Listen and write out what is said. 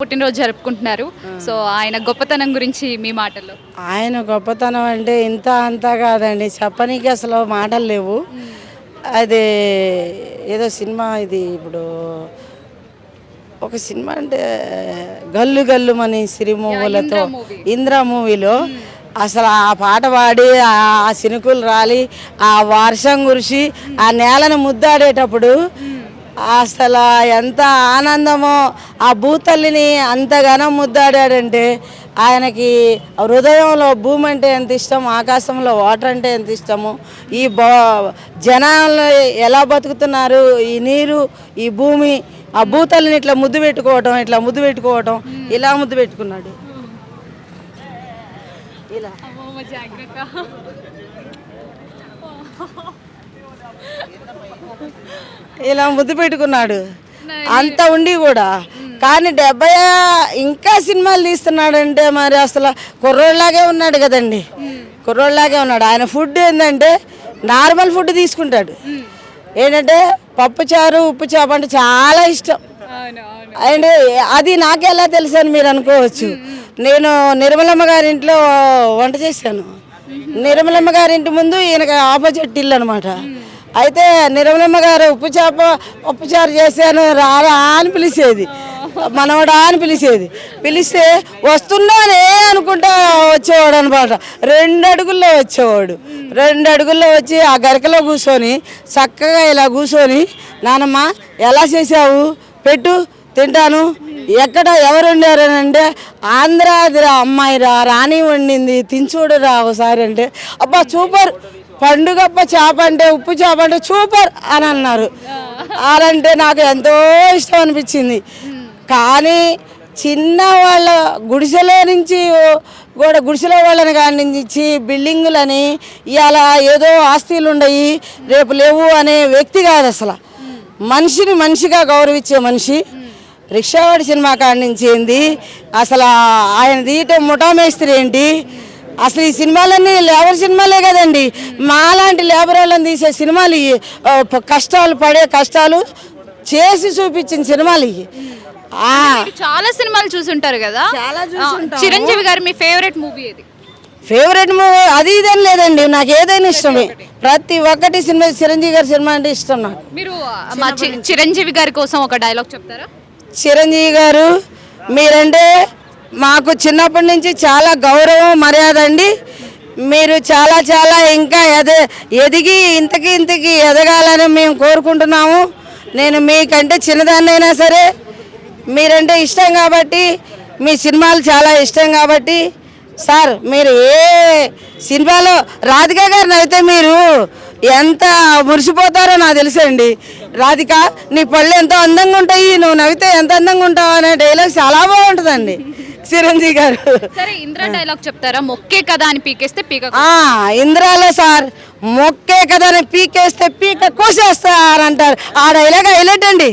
పుట్టినరోజు జరుపుకుంటున్నారు. సో ఆయన గొప్పతనం గురించి మీ మాటల్లో. ఆయన గొప్పతనం అంటే ఇంత అంతా కాదండి, చెప్పనీకి అసలు మాటలు లేవు. అది ఏదో సినిమా, ఇది ఇప్పుడు ఒక సినిమా అంటే గల్లు గల్లుమని సిరిమూవలతో ఇంద్ర మూవీలో అసలు ఆ పాట పాడి ఆ సినుకులు రాలి ఆ వర్షం కురిసి ఆ నేలను ముద్దాడేటప్పుడు అసలు ఎంత ఆనందమో, ఆ భూతల్లిని అంతగానో ముద్దాడాడంటే ఆయనకి హృదయంలో భూమి అంటే ఎంత ఇష్టం, ఆకాశంలో వాటర్ అంటే ఎంత ఇష్టము, ఈ జనాలు ఎలా బతుకుతున్నారు, ఈ నీరు, ఈ భూమి, ఆ భూతల్లిని ఇట్లా ముద్దు పెట్టుకోవటం, ఇట్లా ముద్దు పెట్టుకోవటం, ఇలా ముద్దు పెట్టుకున్నాడు. ఇలా ఇలా ముద్దు పెట్టుకున్నాడు. అంత ఉండి కూడా కానీ 70 ఇంకా సినిమాలు తీస్తున్నాడంటే మరి అసలు కుర్రోళ్ళలాగే ఉన్నాడు కదండి, కుర్రోళ్ళలాగే ఉన్నాడు. ఆయన ఫుడ్ ఏంటంటే నార్మల్ ఫుడ్ తీసుకుంటాడు. ఏంటంటే పప్పుచారు, ఉప్పు చేప అంటే చాలా ఇష్టం. అండ్ అది నాకెలా తెలుసు అని మీరు అనుకోవచ్చు. నేను నిర్మలమ్మ గారి ఇంట్లో వంట చేశాను. నిర్మలమ్మ గారి ఇంటి ముందు ఈయనకి ఆపోజిట్ ఇల్లు అనమాట. అయితే నిర్మలమ్మ గారు ఉప్పుచారు చేశాను రారా అని పిలిచేది, మనవడా అని పిలిస్తే వస్తున్నానే అనుకుంటా వచ్చేవాడు అనమాట. 2 అడుగుల్లో వచ్చేవాడు. 2 అడుగుల్లో వచ్చి ఆ గరికలో కూర్చొని చక్కగా ఇలా కూర్చొని, నానమ్మ ఎలా చేసావు పెట్టు తింటాను, ఎక్కడ ఎవరు వండారని అంటే ఆంధ్రాది అమ్మాయి రాణి వండింది తినచూడరా ఒకసారి అంటే, అబ్బా సూపర్, పండుగప్ప చేప అంటే ఉప్పు చేప అంటే సూపర్ అని అన్నారు. అలాంటే నాకు ఎంతో ఇష్టం అనిపించింది. కానీ చిన్న వాళ్ళ గుడిసెలో నుంచి కూడా, గుడిసెలో వాళ్ళని కానించి బిల్డింగులని ఇవాళ ఏదో ఆస్తులు ఉండయి రేపు లేవు అనే వ్యక్తి కాదు. అసలు మనిషిని మనిషిగా గౌరవించే మనిషి. రిక్షావాడి సినిమా కాడించింది అసలు ఆయన తీయటం, ముఠామేస్త్రి ఏంటి అసలు ఈ సినిమాలన్నీ లేబర్ సినిమాలే కదండి. మాలాంటి లేబర్ వాళ్ళని తీసే సినిమాలు, కష్టాలు పడే కష్టాలు చేసి చూపించిన సినిమాలు ఇవి. చాలా సినిమాలు చూసుంటారు కదా, చిరంజీవి గారు మీ ఫేవరెట్ మూవీ ఏది? ఫేవరెట్ మూవీ అది ఇదేం లేదండి, నాకు ఏదైనా ఇష్టమే. ప్రతి ఒక్కటి సినిమా, చిరంజీవి గారి సినిమా అంటే ఇష్టం నాకు. మీరు చిరంజీవి గారి కోసం ఒక డైలాగ్ చెప్తారా? చిరంజీవి గారు మీరంటే మాకు చిన్నప్పటి నుంచి చాలా గౌరవం, మర్యాద అండి. మీరు చాలా చాలా ఇంకా ఎదిగి ఇంతకి ఎదగాలని మేము కోరుకుంటున్నాము. నేను మీకంటే చిన్నదాన్నైనా సరే మీరంటే ఇష్టం కాబట్టి, మీ సినిమాలు చాలా ఇష్టం కాబట్టి సార్, మీరు ఏ సినిమాలో రాధిక గారిని అయితే మీరు ఎంత మురిసిపోతారో నాకు తెలుసండి. రాధిక నీ పళ్ళు ఎంతో అందంగా ఉంటాయి, నువ్వు నవ్వితే ఎంత అందంగా ఉంటావు అనే డైలాగ్ చాలా బాగుంటుందండి చిరంజీవి గారు. సరే, ఇంద్ర డైలాగ్ చెప్తారా? మొక్కే కదా అని పీకేస్తే పీక. ఇంద్రాలో సార్, మొక్కే కదా అని పీకేస్తే పీక కోసేస్తా అని అంటారు. ఆ డైలాగ్ హైలైట్ అండి.